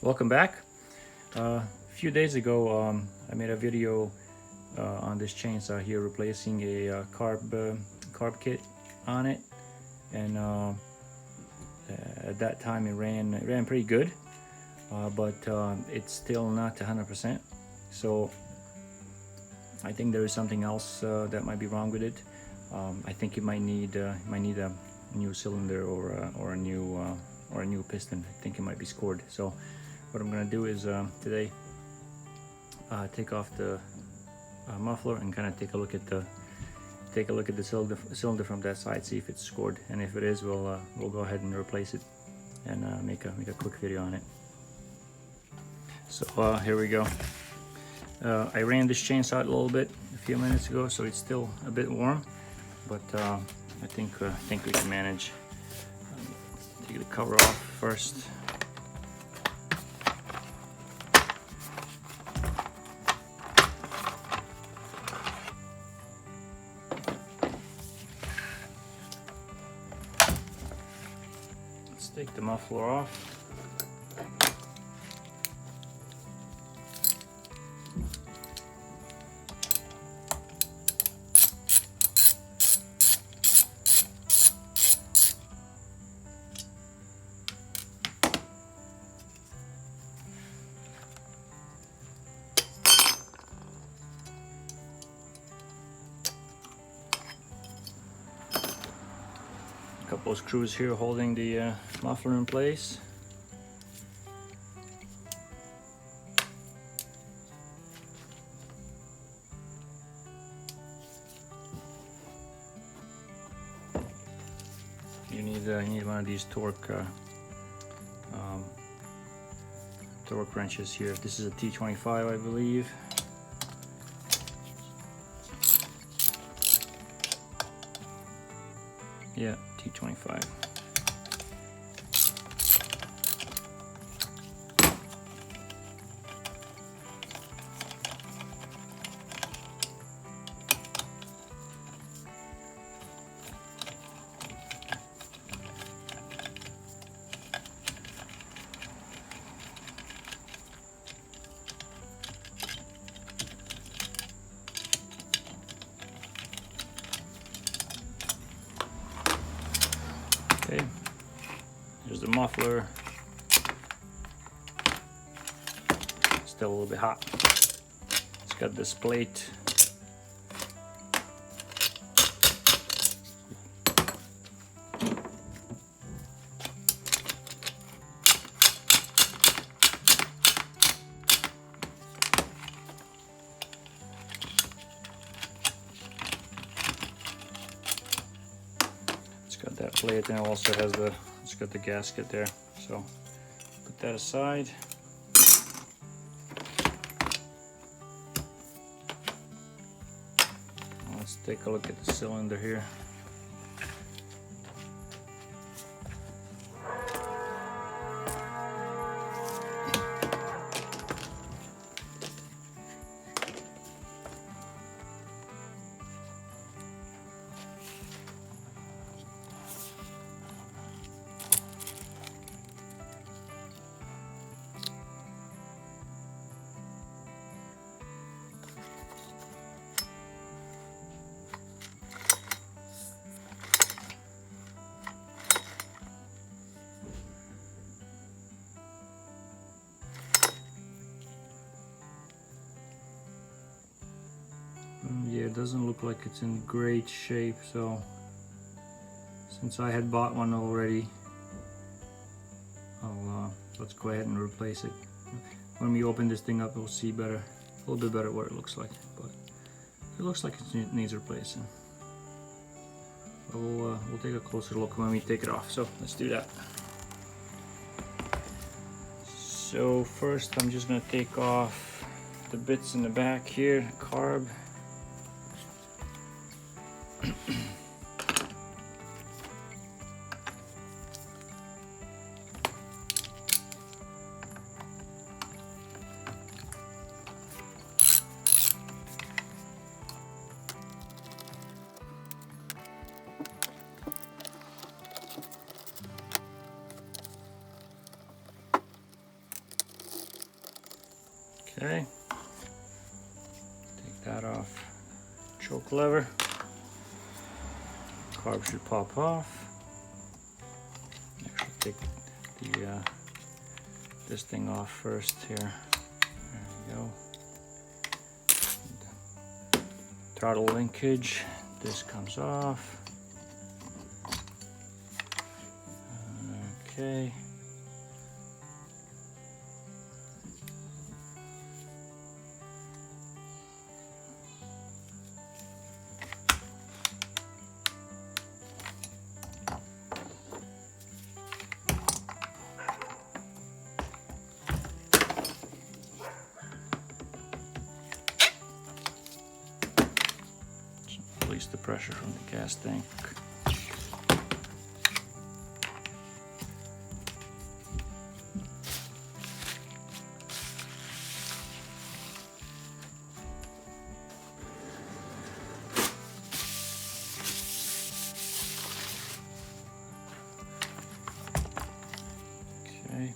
Welcome back. A few days ago, I made a video on this chainsaw here, replacing a carb kit on it, and at that time it ran pretty good, but it's still not 100%. So I think there is something else that might be wrong with it. I think it might need a new cylinder or a new piston. I think it might be scored. So what I'm gonna do is today take off the muffler and kind of take a look at the cylinder from that side, see if it's scored, and if it is, we'll go ahead and replace it and make a quick video on it. So here we go. I ran this chainsaw a little bit a few minutes ago, so it's still a bit warm, but I think we can manage. Take the cover off first. Let's take the muffler off. Couple of screws here holding the muffler in place. You need one of these torque wrenches here. This is a T25, I believe. Yeah, T25. Okay, here's the muffler. Still a little bit hot. It's got this plate. Got that plate, and it also has it's got the gasket there. So put that aside. Let's take a look at the cylinder here. Yeah, it doesn't look like it's in great shape, so since I had bought one already, let's go ahead and replace it. When we open this thing up, we'll see better, a little bit better what it looks like, but it looks like it needs replacing. We'll take a closer look when we take it off, so let's do that. So first I'm just going to take off the bits in the back here, carb. Okay, take that off. Choke lever. Carb should pop off. Actually, take the this thing off first here. There we go. Throttle linkage. This comes off. Okay. Release the pressure from the gas tank. Okay.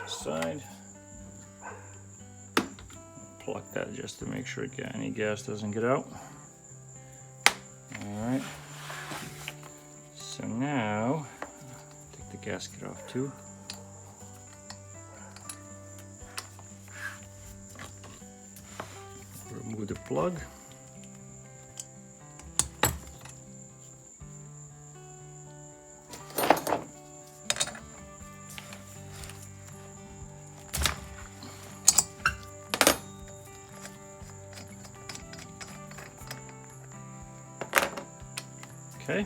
Side. Plug that just to make sure any gas doesn't get out. All right. So now, take the gasket off too. Remove the plug. Okay,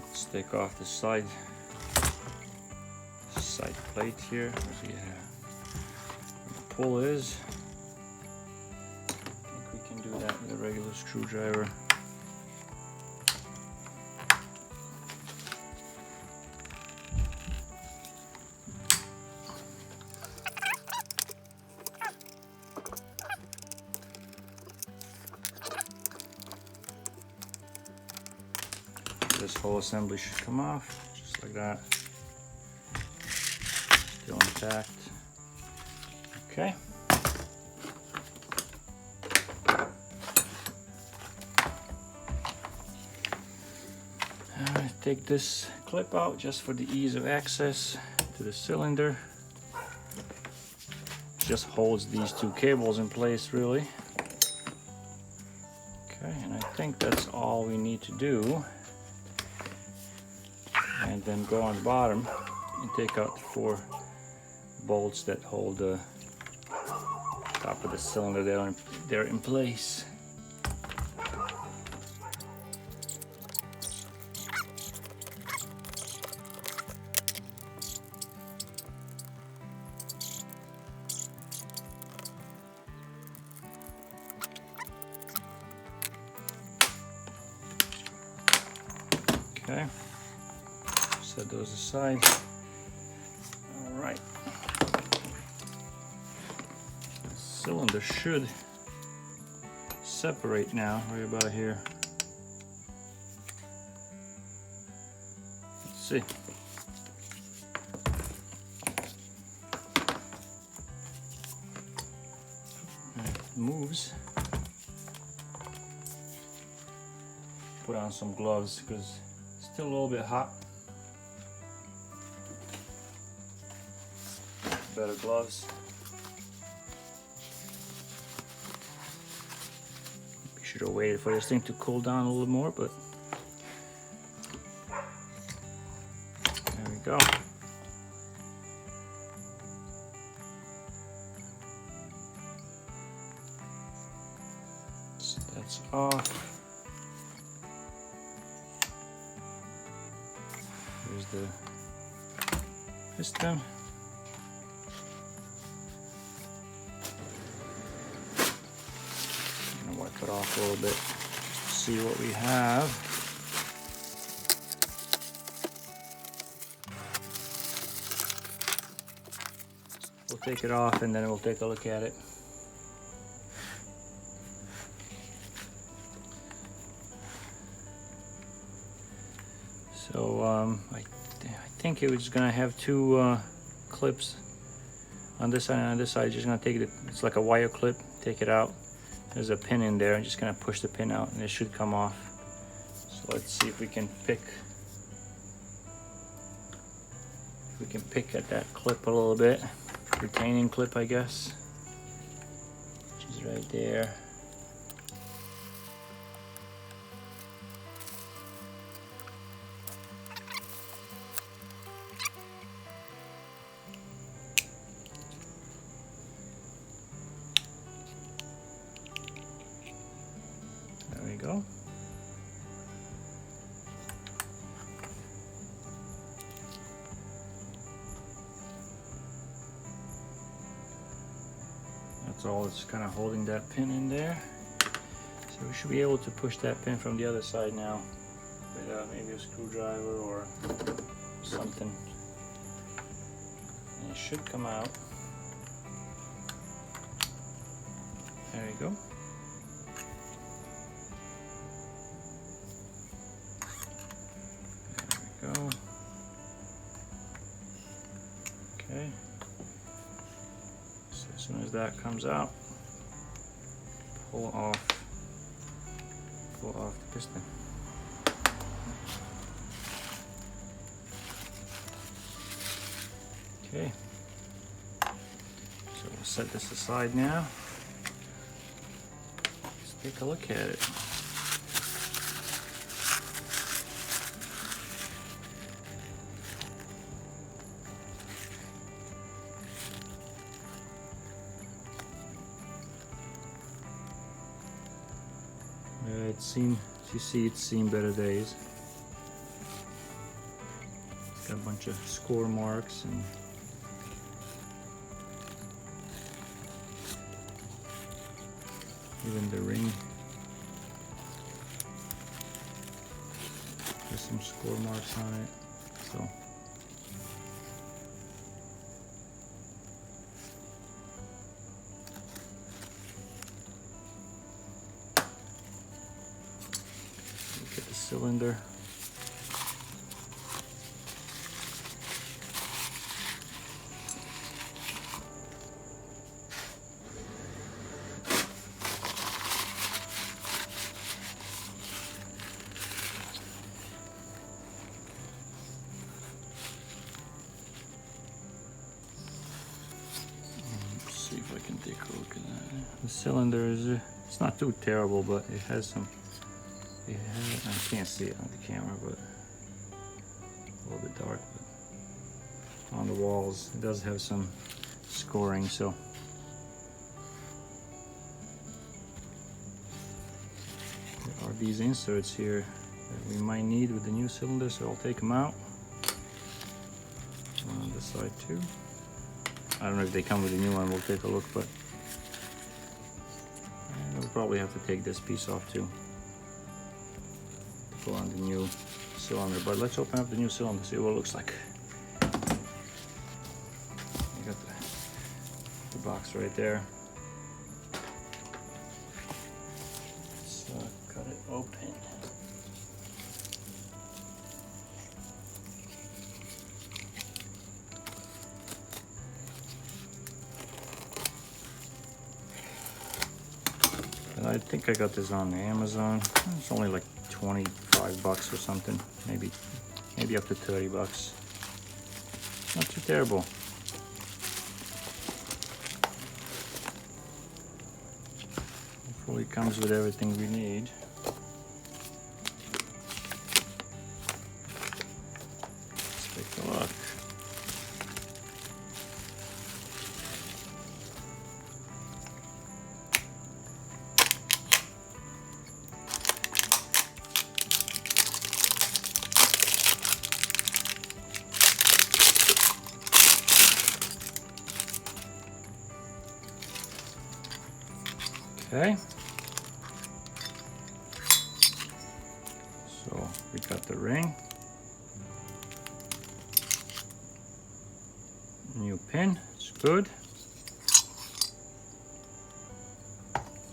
let's take off the side plate here where the pull is. I think we can do that with a regular screwdriver. This whole assembly should come off, just like that. Still intact. Okay. Take this clip out just for the ease of access to the cylinder. Just holds these two cables in place, really. Okay, and I think that's all we need to do. And then go on the bottom and take out the 4 bolts that hold the top of the cylinder. They're in place. Okay. Set those aside. All right. The cylinder should separate now, right about here. Let's see. It moves. Put on some gloves because it's still a little bit hot. Better gloves. We should have waited for this thing to cool down a little more, but there we go. So that's off. Here's the piston. Wipe it off a little bit just to see what we have. We'll take it off and then we'll take a look at it. I think it was gonna have two clips on this side and on this side. Just gonna take it, it's like a wire clip, take it out. There's a pin in there. I'm just gonna push the pin out and it should come off. So let's see if we can pick at that clip a little bit. Retaining clip, I guess, which is right there. There we go. That's all that's kind of holding that pin in there. So we should be able to push that pin from the other side now with maybe a screwdriver or something. And it should come out. There you go. There we go. Okay. So as soon as that comes out, pull off the piston. Okay. So we'll set this aside now. Let's take a look at it. It's seen better days. It's got a bunch of score marks and even the ring. There's some score marks on it. So cylinder. Let's see if I can take a look at that. The cylinder is, it's not too terrible, but it has some. Yeah, I can't see it on the camera, but a little bit dark. But on the walls, it does have some scoring. So there are these inserts here that we might need with the new cylinder. So I'll take them out on this side too. I don't know if they come with a new one. We'll take a look, but we'll probably have to take this piece off too. On the new cylinder, but let's open up the new cylinder, see what it looks like. You got the box right there. Let's cut it open. And I think I got this on Amazon. It's only like 25 bucks or something, maybe up to 30 bucks. Not too terrible. Hopefully it comes with everything we need. Let's take a look. Okay, so we got the ring, new pin, it's good.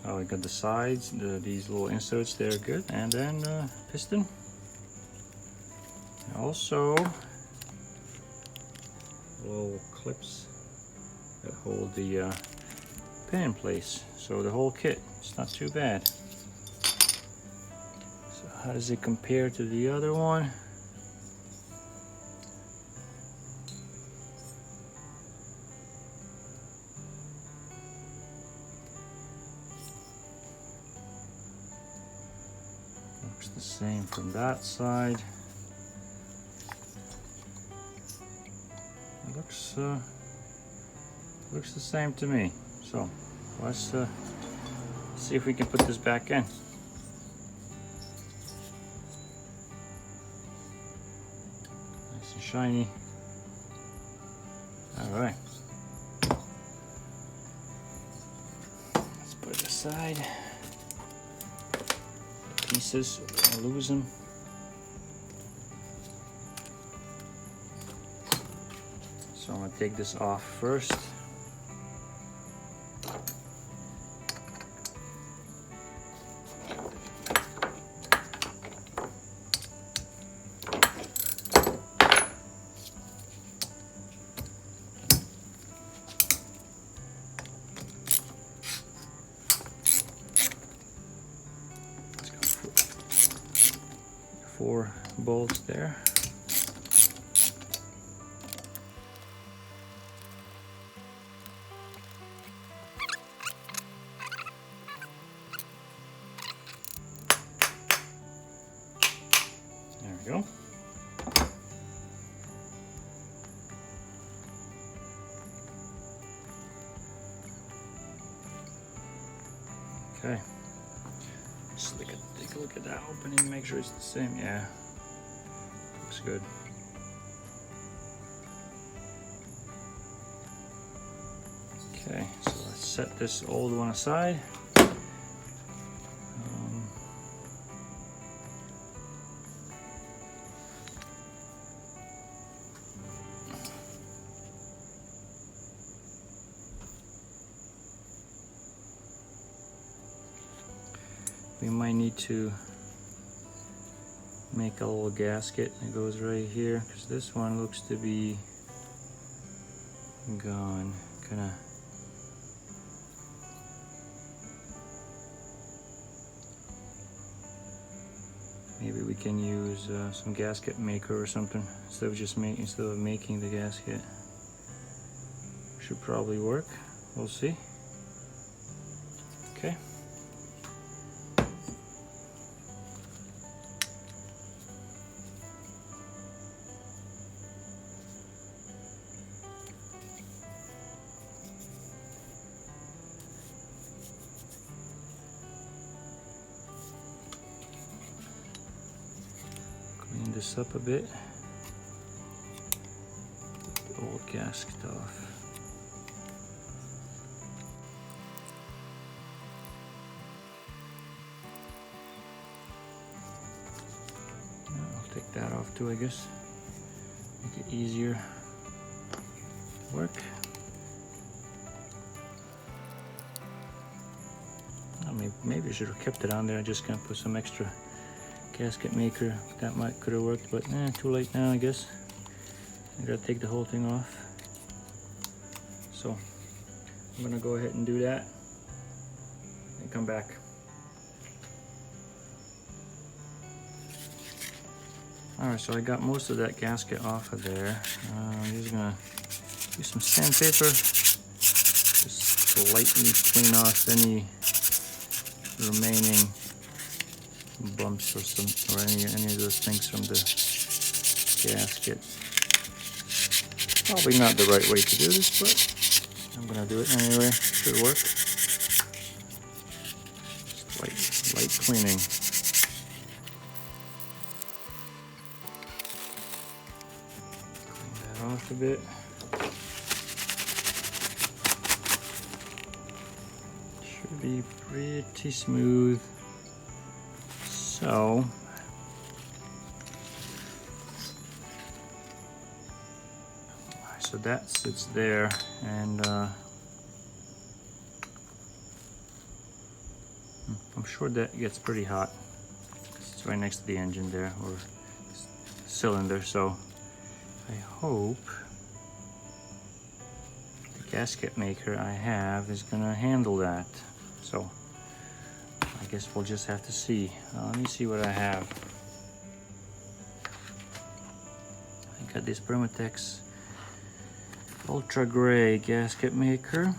Oh, we got the sides, these little inserts, they're good, and then piston. Also, little clips that hold the pin in place. So the whole kit, it's not too bad. So how does it compare to the other one? Looks the same from that side. It looks the same to me. So let's see if we can put this back in. Nice and shiny. All right. Let's put it aside. Pieces, so we don't lose them. So I'm gonna take this off first. Four bolts there. There we go. Okay. Just take a look at that opening, make sure it's the same. Yeah, looks good. Okay, so let's set this old one aside. We might need to make a little gasket that goes right here, because this one looks to be gone. Kinda maybe we can use some gasket maker or something instead of making the gasket. Should probably work. We'll see. Okay. Clean this up a bit. Get the old gasket off. I'll take that off too, I guess. Make it easier to work. Maybe I should have kept it on there. I just gonna put some extra gasket maker. That could have worked, but too late now, I guess. I gotta take the whole thing off. So I'm gonna go ahead and do that and come back. All right, so I got most of that gasket off of there. I'm just gonna use some sandpaper, just to lightly clean off any remaining bumps or any of those things from the gasket. Probably not the right way to do this, but I'm gonna do it anyway. Should work. Just light cleaning. Clean that off a bit. Should be pretty smooth. So that sits there, and I'm sure that gets pretty hot. It's right next to the engine there, or cylinder, so I hope the gasket maker I have is gonna handle that. So I guess we'll just have to see. Let me see what I have. I got this Permatex Ultra Gray gasket maker.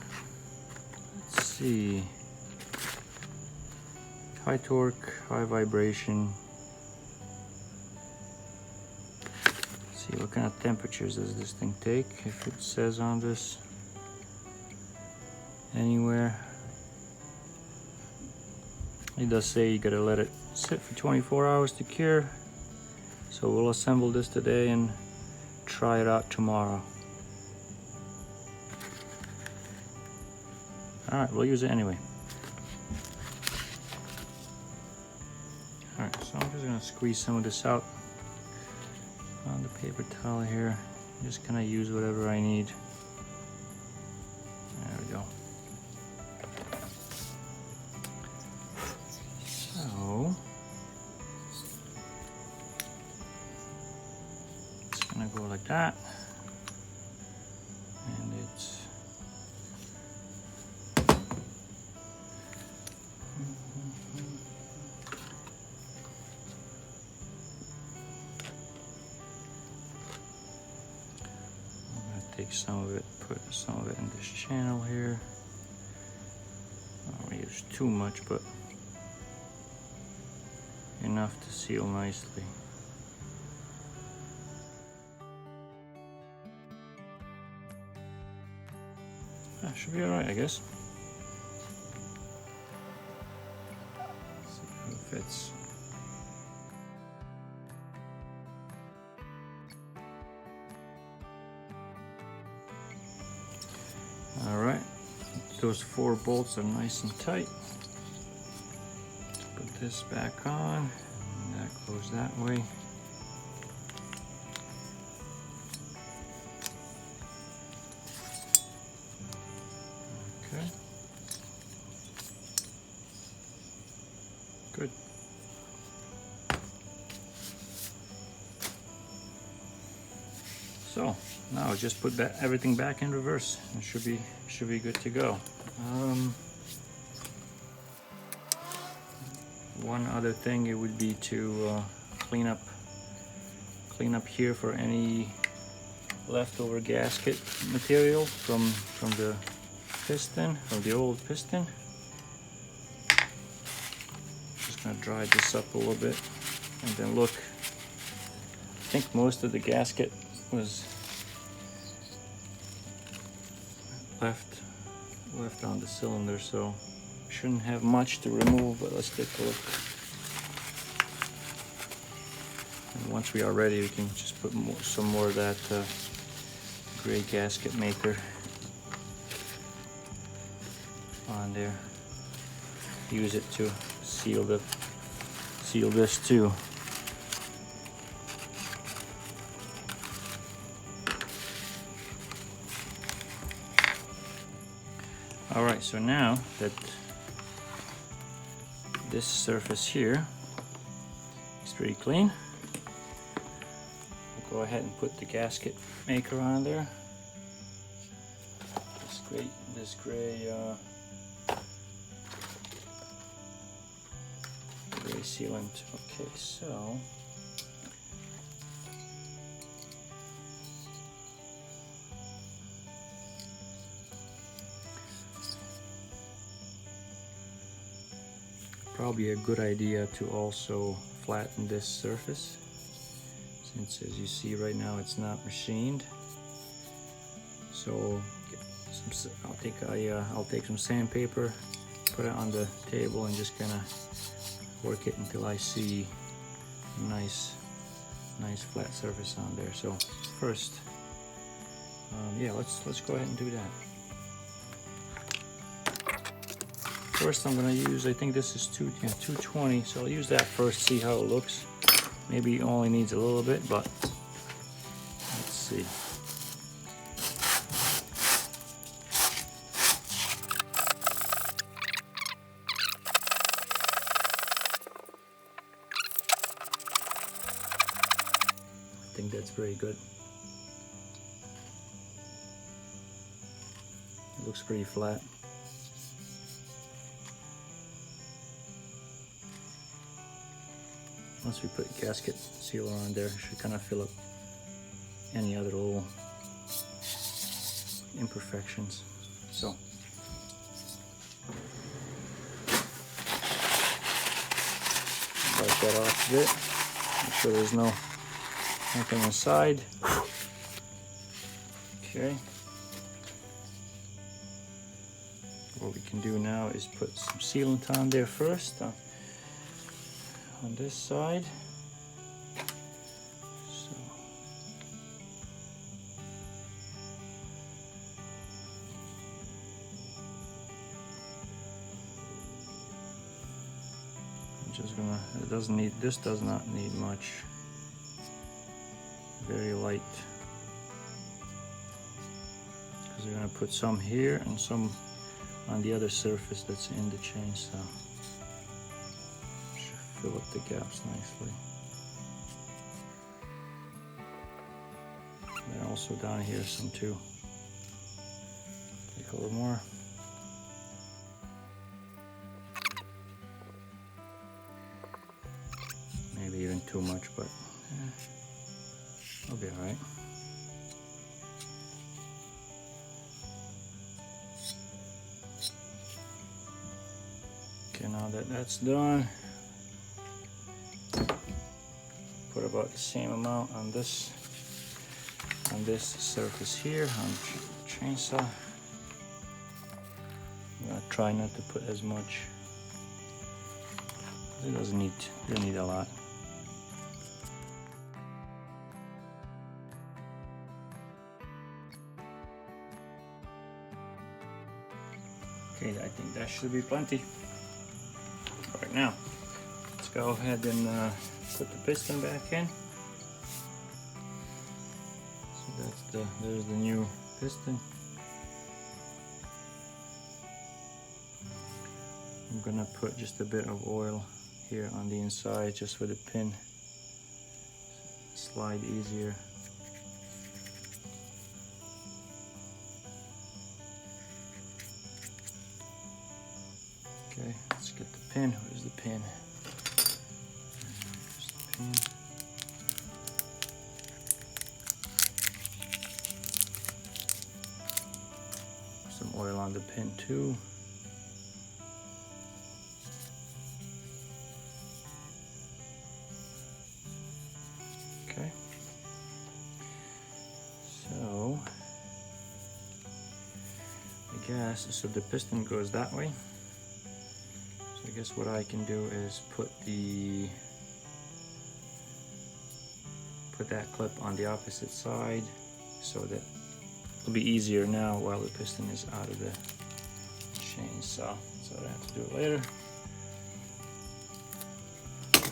Let's see. High torque, high vibration. Let's see, what kind of temperatures does this thing take? If it says on this anywhere. It does say you gotta let it sit for 24 hours to cure. So we'll assemble this today and try it out tomorrow. Alright, we'll use it anyway. Alright, so I'm just gonna squeeze some of this out on the paper towel here. I'm just gonna use whatever I need. There we go. So it's gonna go like that. And it's take some of it, put some of it in this channel here. I don't want to use too much, but enough to seal nicely. That should be alright, I guess. See if it fits. Alright, those 4 bolts are nice and tight. Let's put this back on, and that goes that way. Okay. Good. So now just put everything back in reverse. It should be good to go. One other thing, it would be to clean up here for any leftover gasket material from the piston, from the old piston. Just gonna dry this up a little bit, and then look. I think most of the gasket was left on the cylinder, so shouldn't have much to remove, but let's take a look. And once we are ready, we can just put some more of that gray gasket maker on there. Use it to seal this too. Alright, so now that this surface here is pretty clean, we'll go ahead and put the gasket maker on there. This gray sealant. Okay, so probably a good idea to also flatten this surface, since as you see right now it's not machined. So I'll take some sandpaper, put it on the table, and just kind of work it until I see a nice flat surface on there. So first, yeah, let's go ahead and do that. First I'm gonna use, I think this is 220, so I'll use that first, see how it looks. Maybe it only needs a little bit, but let's see. That's very good. It looks pretty flat. Once we put gasket sealer on there, it should kind of fill up any other little imperfections. So wipe that off a bit. Make sure there's nothing inside. Okay. What we can do now is put some sealant on there first, on this side. So I'm just gonna, this does not need much. Very light. Because we're gonna put some here and some on the other surface that's in the chainsaw. Should fill up the gaps nicely. And also down here some too. Take a little more. Maybe even too much, but I'll be alright. Okay, now that that's done, put about the same amount on this surface here on the chainsaw. I'm gonna try not to put as much. It doesn't need a lot. Okay, I think that should be plenty. Right now, let's go ahead and put the piston back in. So there's the new piston. I'm gonna put just a bit of oil here on the inside just for the pin. Slide easier. Okay, let's get the pin. Where's the pin? There's the pin. Some oil on the pin too. Okay. So I guess, so the piston goes that way. I guess what I can do is put that clip on the opposite side so that it'll be easier now while the piston is out of the chainsaw. So I have to do it later. Open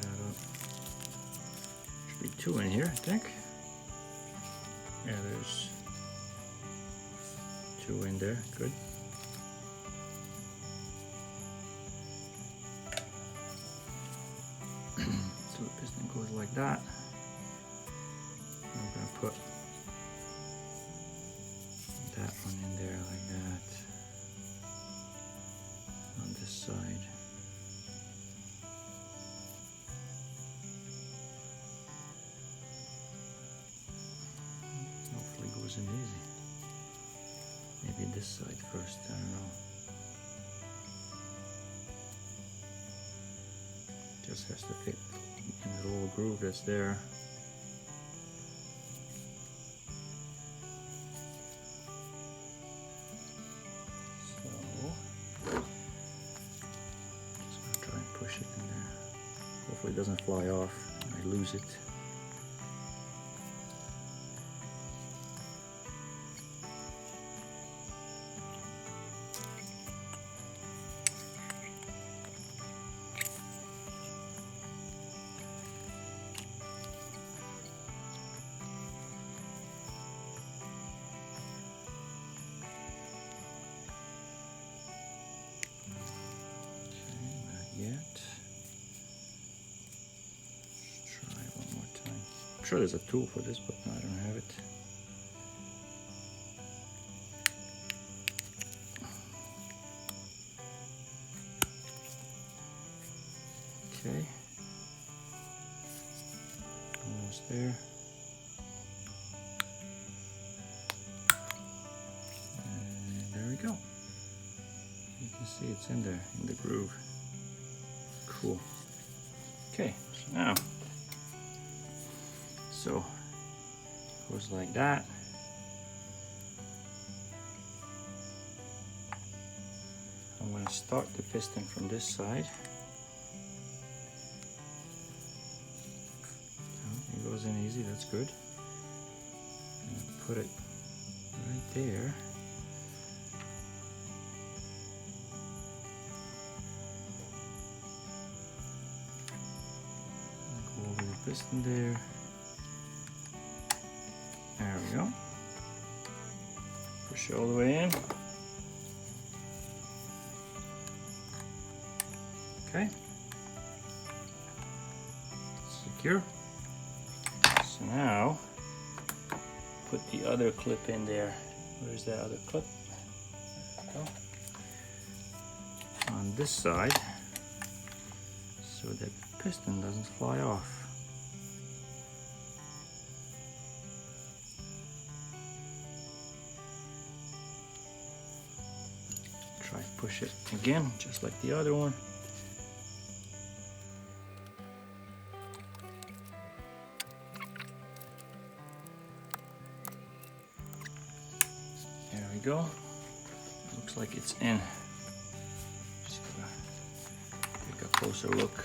that up. Should be 2 in here, I think. Yeah, there's 2 in there. Good. So the piston goes like that. I'm going to put that one in there like that on this side. Hopefully it goes in easy. Maybe this side first, I don't know. Just has to fit in the little groove that's there. So just gonna try and push it in there. Hopefully it doesn't fly off and I lose it. Yet. Let's try one more sure there's a tool for this, but no, I don't have it. Okay, almost there. And there we go. You can see it's in there, in the groove. Cool. Okay, so now, so goes like that. I'm going to start the piston from this side. It goes in easy, that's good. And put it right there. Go over the piston there. There we go. Push it all the way in. Okay. Secure. So now, put the other clip in there. Where's that other clip? There we go. On this side, so that the piston doesn't fly off. Try push it again, just like the other one. There we go. Looks like it's in. Just gotta take a closer look.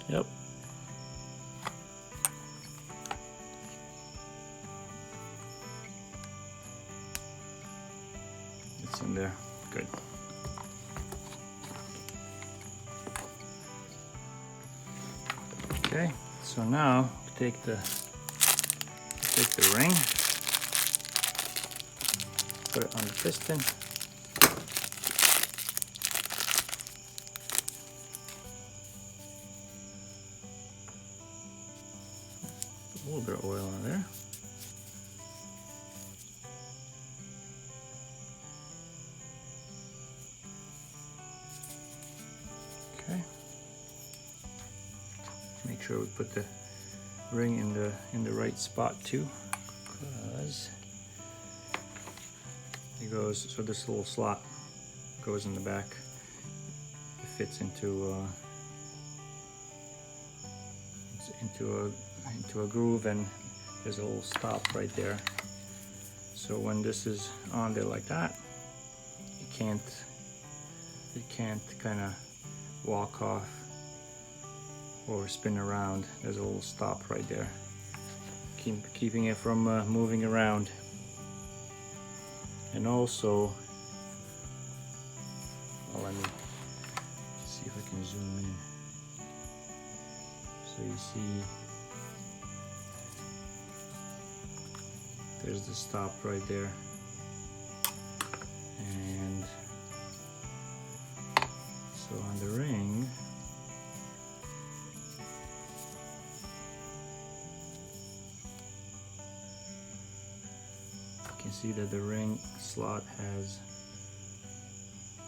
Yep. It's in there. Good. Okay, so now take the ring, put it on the piston. Put a little bit of oil on there. Okay. Make sure we put the ring in the right spot too, because it goes, so this little slot goes in the back. It fits into a groove, and there's a little stop right there. So when this is on there like that, it can't kind of walk off or spin around. There's a little stop right there, keeping it from moving around. And also, well, let me see if I can zoom in. So you see, there's the stop right there, and so on the ring, you can see that the ring slot has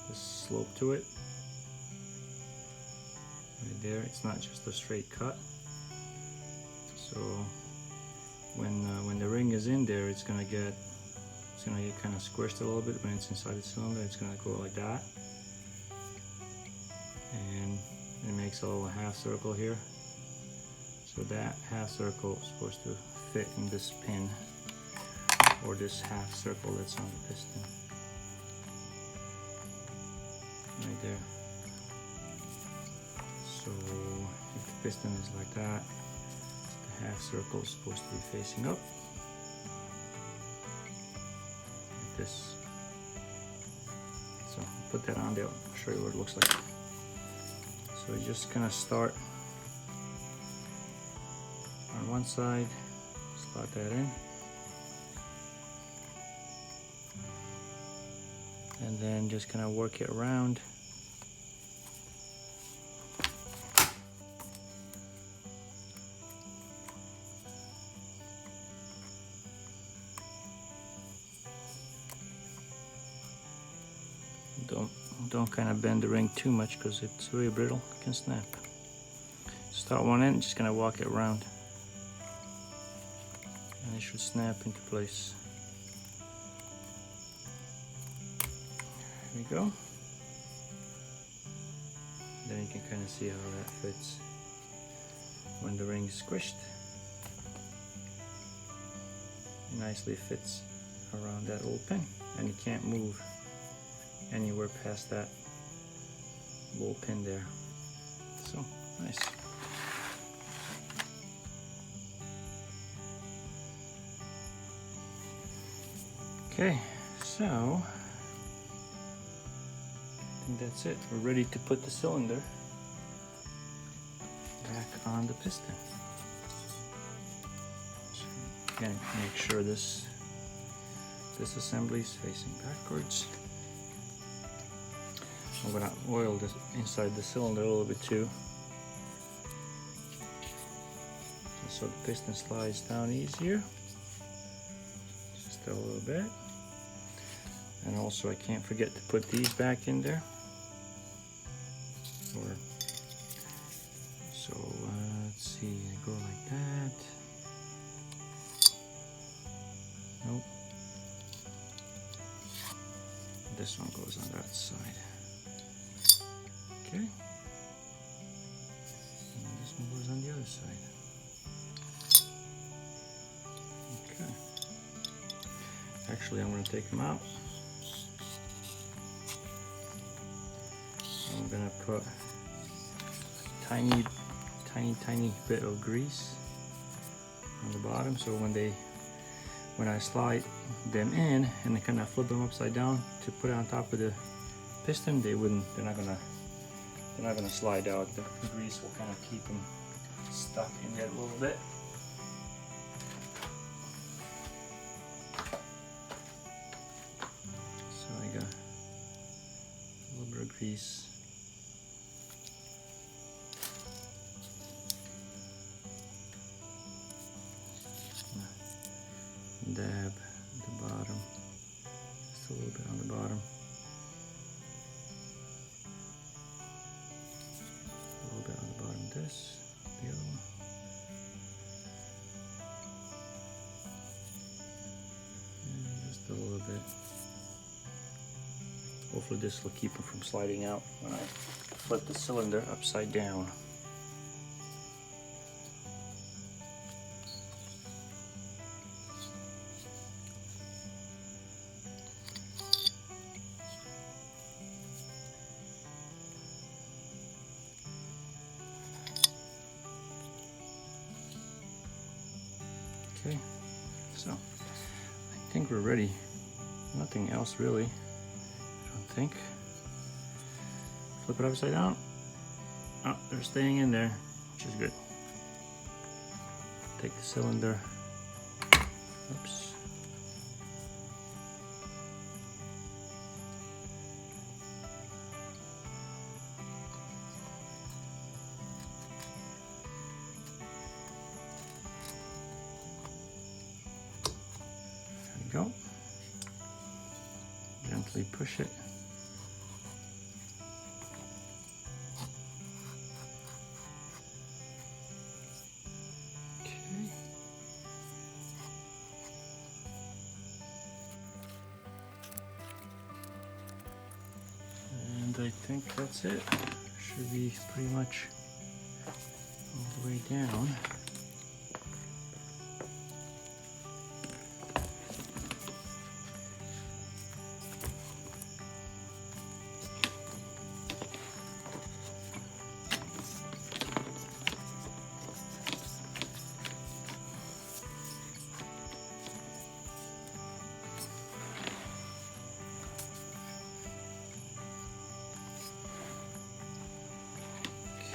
the slope to it right there. It's not just a straight cut. So when the ring is in there, it's gonna get kind of squished a little bit. When it's inside the cylinder, it's gonna go like that, and it makes a little half circle here. So that half circle is supposed to fit in this pin, or this half circle that's on the piston right there. So if the piston is like that, the half circle is supposed to be facing up like this. So I'll put that on there, I'll show you what it looks like. So you're just gonna start on one side, slot that in, and then just gonna work it around don't kind of bend the ring too much because it's very brittle, it can snap. Start one end, just gonna walk it around, and it should snap into place. There we go. Then you can kind of see how that fits when the ring is squished. It nicely fits around that little pin, and you can't move anywhere past that little pin there. So nice. Okay, so I think that's it. We're ready to put the cylinder back on the piston. So again, make sure this assembly is facing backwards. I'm gonna oil this inside the cylinder a little bit too, just so the piston slides down easier. Just a little bit. And also I can't forget to put these back in there. So let's see, I go like that. Nope. This one goes on that side. Okay. And this one goes on the other side. Okay. Actually, I'm going to take them out. I'm going to put a tiny bit of grease on the bottom, so when I slide them in and I kind of flip them upside down to put it on top of the piston, they're not gonna slide out. The grease will kind of keep them stuck in there a little bit. So I got a little bit of grease. Dab the bottom, just a little bit on the bottom, a little bit on the bottom of this, the other one, and just a little bit. Hopefully this will keep them from sliding out when I flip the cylinder upside down. Okay, so I think we're ready. Nothing else really, I don't think. Flip it upside down. Oh, they're staying in there, which is good. Take the cylinder. Oops. Go. Gently push it. Okay. And I think that's it. Should be pretty much all the way down.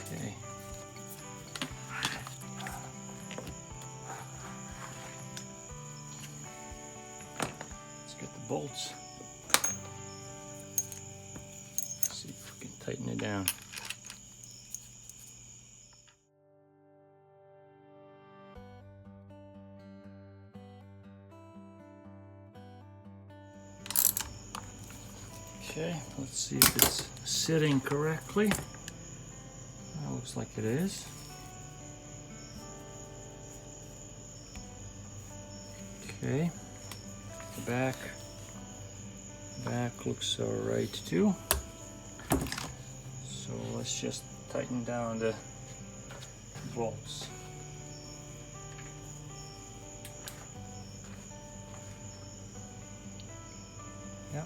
Okay. Let's get the bolts. See if we can tighten it down. Okay, let's see if it's sitting correctly. That looks like it is. Okay, the back looks all right too. So let's just tighten down the bolts. Yep.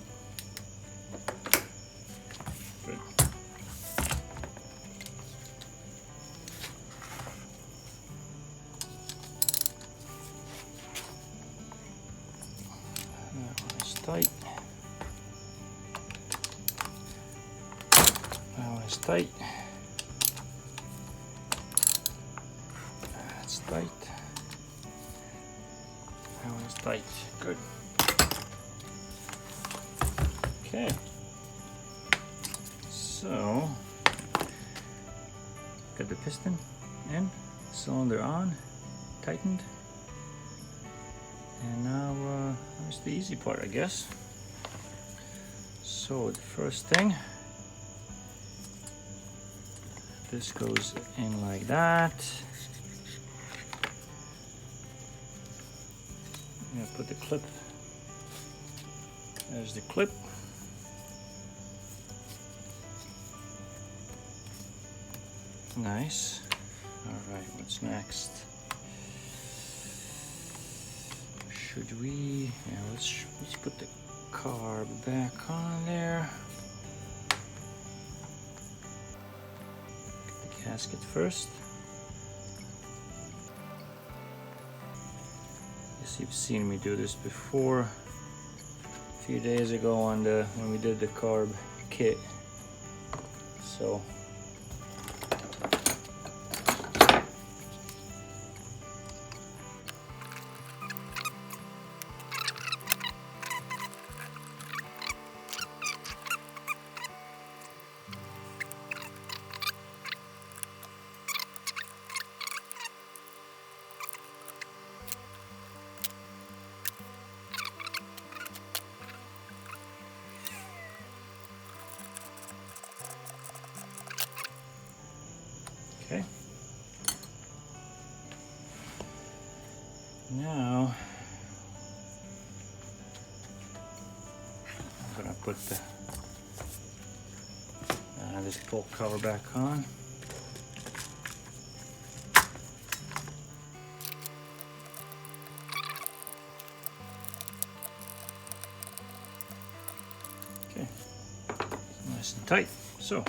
Good. That one is tight. That one is tight. That's tight. That one is tight. Good. Okay. So, got the piston in, cylinder on, tightened. And now here's the easy part, I guess. So the first thing, this goes in like that. I'm gonna put the clip. There's the clip. Nice. All right, what's next? Should we? Yeah, let's put the carb back on there. Get the gasket first. Guess you've seen me do this before. A few days ago on when we did the carb kit. So. Okay. Now I'm gonna put the this pull cover back on. Okay, nice and tight. So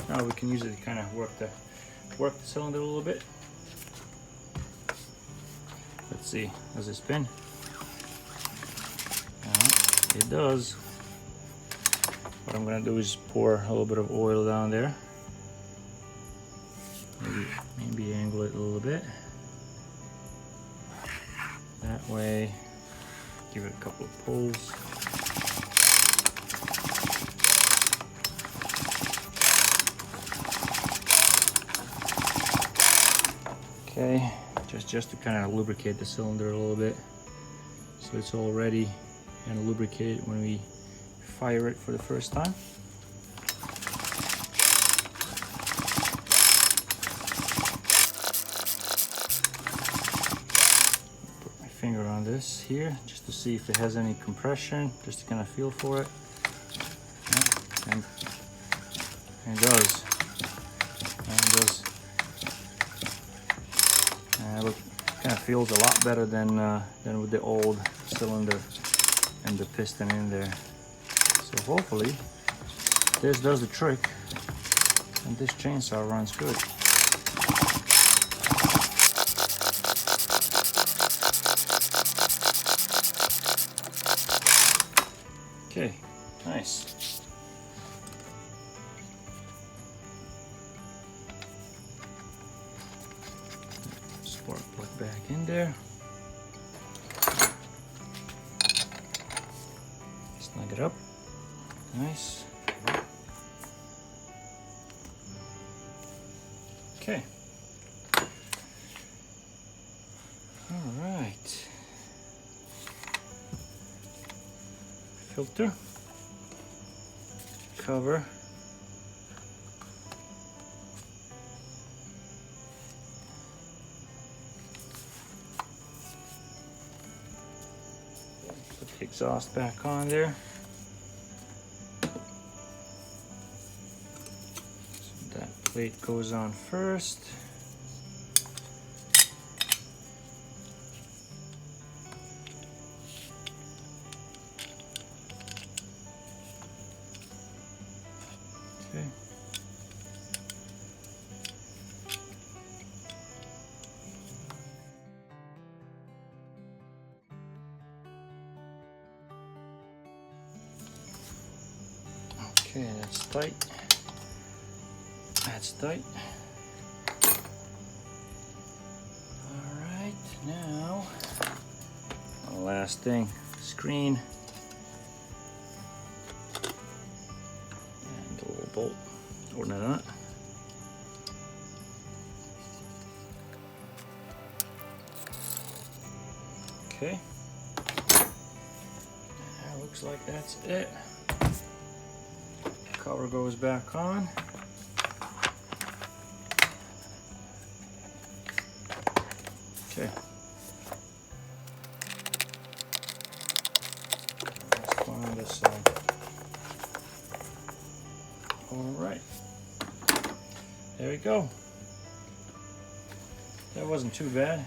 now we can use it to kind of work the cylinder a little bit. Let's see, does it spin? It does. What I'm gonna do is pour a little bit of oil down there. Maybe angle it a little bit. That way, give it a couple of pulls. Okay, just to kind of lubricate the cylinder a little bit, so it's all ready and lubricated when we fire it for the first time. Put my finger on this here just to see if it has any compression, just to kind of feel for it. Yeah, and it does. And it does. Look, kind of feels a lot better than with the old cylinder and the piston in there. So hopefully this does the trick and this chainsaw runs good. Okay, nice. Spark plug back in there. Snug it up. Nice. Okay. All right. Filter. cover. Put the exhaust back on there. So that plate goes on first. Okay. Okay, that's tight. That's tight. All right, now the last thing, screen and a little bolt holding it on. Okay, that looks like that's it. Cover goes back on. Okay. Let's go on this side. All right. There we go. That wasn't too bad.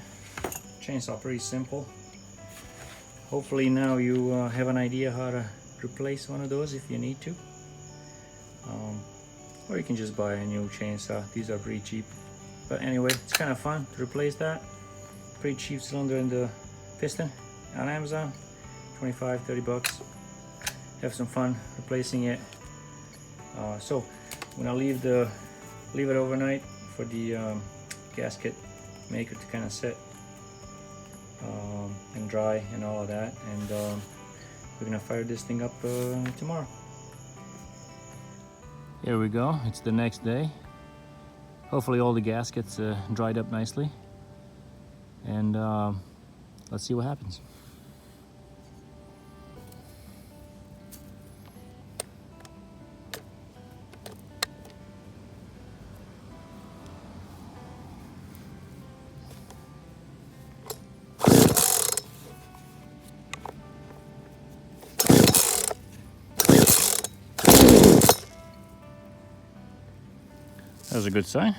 Chainsaw pretty simple. Hopefully now you have an idea how to replace one of those if you need to. Or you can just buy a new chainsaw. These are pretty cheap. But anyway, it's kind of fun to replace that. Pretty cheap cylinder in the piston on Amazon. 25, 30 bucks. Have some fun replacing it. So I'm gonna leave it overnight for the gasket maker to kind of set and dry and all of that. And we're gonna fire this thing up tomorrow. Here we go, it's the next day. Hopefully all the gaskets dried up nicely. And let's see what happens. That was a good sign.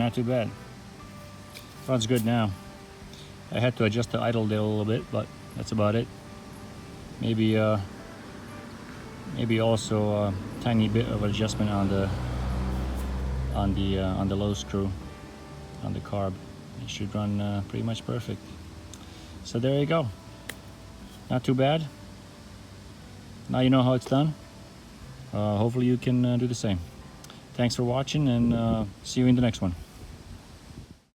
not too bad. Runs good now. I had to adjust the idle there a little bit, but that's about it. Maybe also a tiny bit of adjustment on the low screw on the carb. It should run pretty much perfect. So there you go. Not too bad. Now you know how it's done. Hopefully you can do the same. Thanks for watching, and see you in the next one.